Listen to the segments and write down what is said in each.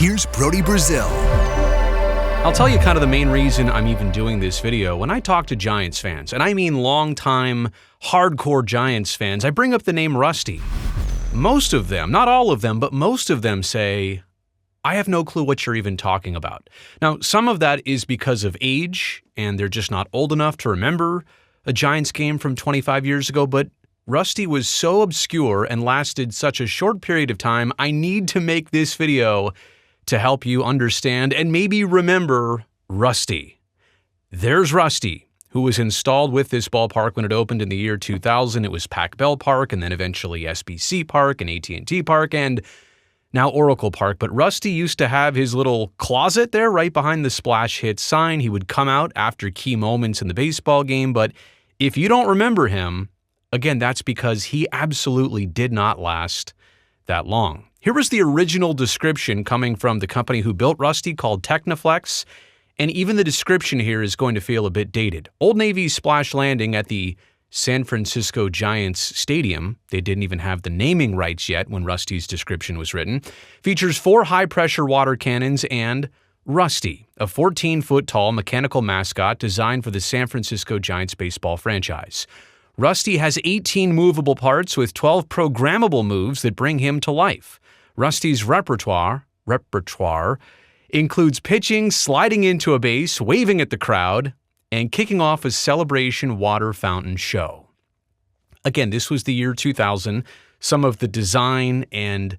here's Brody Brazil. I'll tell you kind of the main reason I'm even doing this video. When I talk to Giants fans, and I mean longtime, hardcore Giants fans, I bring up the name Rusty. Most of them, not all of them, but most of them say, I have no clue what you're even talking about. Now, some of that is because of age, and they're just not old enough to remember a Giants game from 25 years ago, but Rusty was so obscure and lasted such a short period of time, I need to make this video to help you understand and maybe remember Rusty. There's Rusty, who was installed with this ballpark when it opened in the year 2000. It was Pac Bell Park and then eventually SBC Park and AT&T Park and now Oracle Park. But Rusty used to have his little closet there right behind the splash hit sign. He would come out after key moments in the baseball game. But if you don't remember him, again, that's because he absolutely did not last that long. Here was the original description coming from the company who built Rusty called Techniflex, and even the description here is going to feel a bit dated. Old Navy's splash landing at the San Francisco Giants Stadium, they didn't even have the naming rights yet when Rusty's description was written, features 4 high-pressure water cannons and Rusty, a 14-foot-tall mechanical mascot designed for the San Francisco Giants baseball franchise. Rusty has 18 movable parts with 12 programmable moves that bring him to life. Rusty's repertoire includes pitching, sliding into a base, waving at the crowd, and kicking off a celebration water fountain show. Again, this was the year 2000. Some of the design and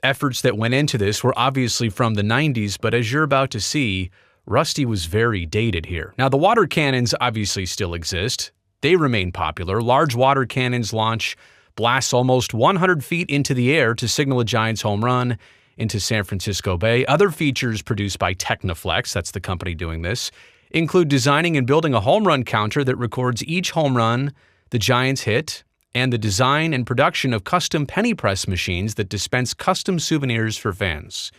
efforts that went into this were obviously from the 90s, but as you're about to see, Rusty was very dated here. Now, the water cannons obviously still exist. They remain popular. Large water cannons launch blasts almost 100 feet into the air to signal a Giants home run into San Francisco Bay. Other features produced by Techniflex, that's the company doing this, include designing and building a home run counter that records each home run the Giants hit, and the design and production of custom penny press machines that dispense custom souvenirs for fans.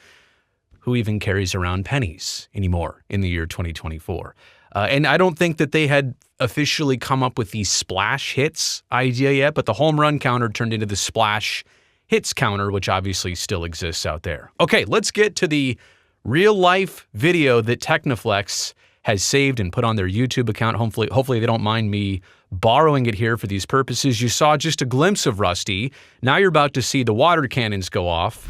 Who even carries around pennies anymore in the year 2024? And I don't think that they had officially come up with the splash hits idea yet, but the home run counter turned into the splash hits counter, which obviously still exists out there. Okay, let's get to the real-life video that Techniflex has saved and put on their YouTube account. Hopefully they don't mind me borrowing it here for these purposes. You saw just a glimpse of Rusty. Now you're about to see the water cannons go off.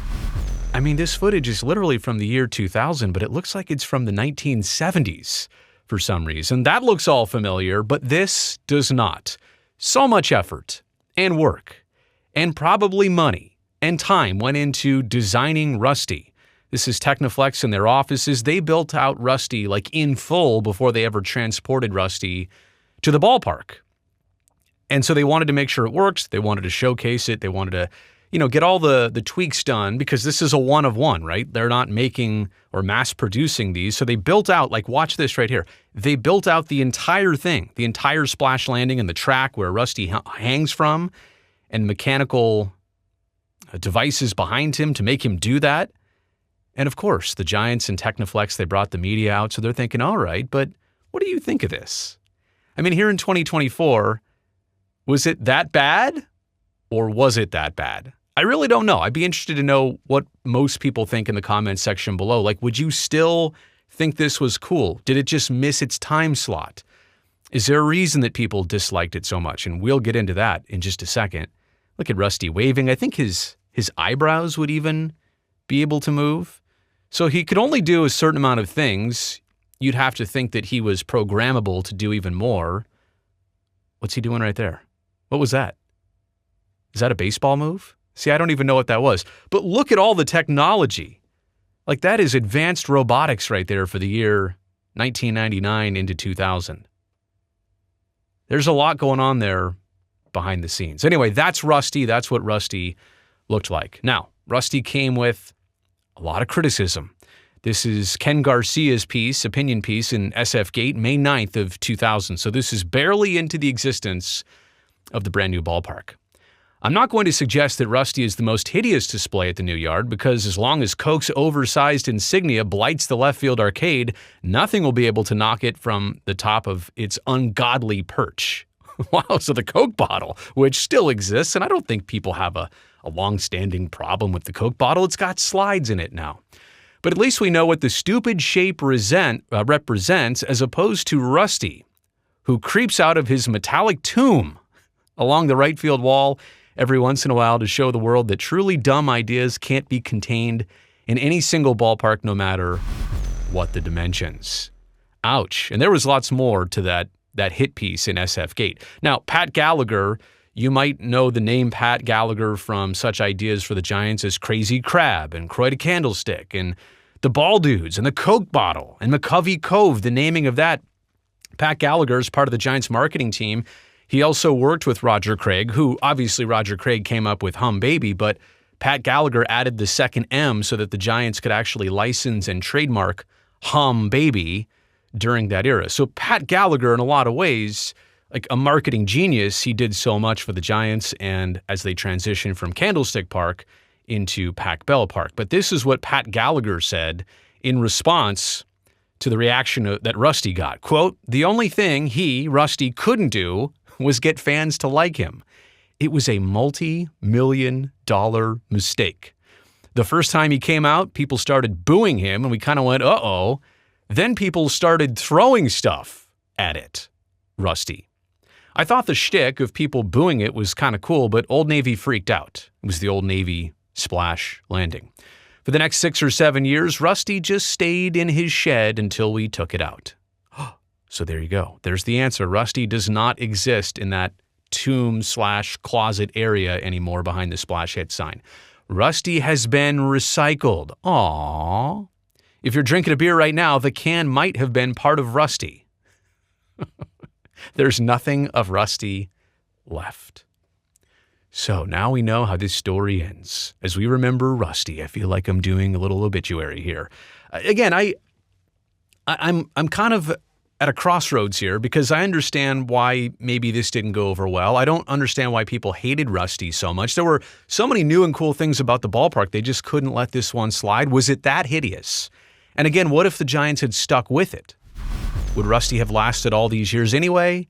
I mean, this footage is literally from the year 2000, but it looks like it's from the 1970s. For some reason. That looks all familiar, but this does not. So much effort and work and probably money and time went into designing Rusty. This is Techniflex in their offices. They built out Rusty like in full before they ever transported Rusty to the ballpark. And so they wanted to make sure it works. They wanted to showcase it. They wanted to, get all the tweaks done because this is a one of one, right? They're not making or mass producing these. So they built out, watch this right here. They built out the entire thing, the entire splash landing and the track where Rusty hangs from and mechanical devices behind him to make him do that. And of course, the Giants and Techniflex, they brought the media out. So they're thinking, all right, but what do you think of this? I mean, here in 2024, was it that bad or was it that bad? I really don't know. I'd be interested to know what most people think in the comments section below. Would you still think this was cool? Did it just miss its time slot? Is there a reason that people disliked it so much? And we'll get into that in just a second. Look at Rusty waving. I think his eyebrows would even be able to move. So he could only do a certain amount of things. You'd have to think that he was programmable to do even more. What's he doing right there? What was that? Is that a baseball move? See, I don't even know what that was. But look at all the technology. That is advanced robotics right there for the year 1999 into 2000. There's a lot going on there behind the scenes. Anyway, that's Rusty. That's what Rusty looked like. Now, Rusty came with a lot of criticism. This is Ken Garcia's opinion piece in SF Gate, May 9th of 2000. So this is barely into the existence of the brand new ballpark. I'm not going to suggest that Rusty is the most hideous display at the new yard because as long as Coke's oversized insignia blights the left field arcade, nothing will be able to knock it from the top of its ungodly perch. Wow, so the Coke bottle, which still exists, and I don't think people have a long-standing problem with the Coke bottle. It's got slides in it now. But at least we know what the stupid shape represents as opposed to Rusty, who creeps out of his metallic tomb along the right field wall every once in a while to show the world that truly dumb ideas can't be contained in any single ballpark, no matter what the dimensions. Ouch. And there was lots more to that hit piece in SF Gate. Now, Pat Gallagher, you might know the name Pat Gallagher from such ideas for the Giants as Crazy Crab and Croy the Candlestick and the Ball Dudes and the Coke Bottle and McCovey Cove, the naming of that. Pat Gallagher is part of the Giants marketing team. He also worked with Roger Craig, who obviously Roger Craig came up with Hum Baby, but Pat Gallagher added the second M so that the Giants could actually license and trademark Hum Baby during that era. So Pat Gallagher, in a lot of ways, like a marketing genius, he did so much for the Giants and as they transitioned from Candlestick Park into Pac Bell Park. But this is what Pat Gallagher said in response to the reaction that Rusty got. Quote, "The only thing he, Rusty, couldn't do was get fans to like him. It was a multi-million-dollar mistake. The first time he came out, people started booing him and we kind of went, uh-oh. Then people started throwing stuff at it." Rusty. "I thought the shtick of people booing it was kind of cool, but Old Navy freaked out." It was the Old Navy splash landing. "For the next 6 or 7 years, Rusty just stayed in his shed until we took it out." So there you go. There's the answer. Rusty does not exist in that tomb/closet area anymore behind the splash hit sign. Rusty has been recycled. Aww. If you're drinking a beer right now, the can might have been part of Rusty. There's nothing of Rusty left. So now we know how this story ends. As we remember Rusty, I feel like I'm doing a little obituary here. Again, I'm kind of at a crossroads here because I understand why maybe this didn't go over well. I don't understand why people hated Rusty so much. There were so many new and cool things about the ballpark. They just couldn't let this one slide. Was it that hideous? And again, what if the Giants had stuck with it? Would Rusty have lasted all these years anyway?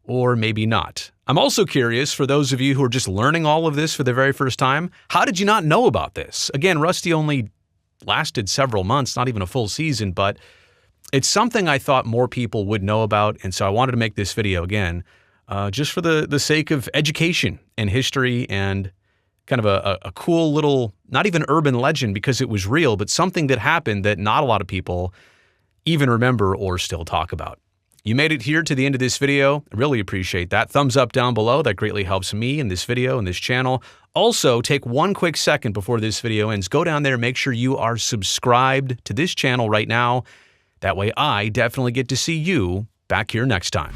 Or maybe not. I'm also curious, for those of you who are just learning all of this for the very first time, how did you not know about this? Again, Rusty only lasted several months, not even a full season, but it's something I thought more people would know about, and so I wanted to make this video again, just for the sake of education and history and kind of a cool little, not even urban legend because it was real, but something that happened that not a lot of people even remember or still talk about. You made it here to the end of this video. I really appreciate that. Thumbs up down below. That greatly helps me in this video and this channel. Also, take one quick second before this video ends. Go down there, make sure you are subscribed to this channel right now. That way I definitely get to see you back here next time.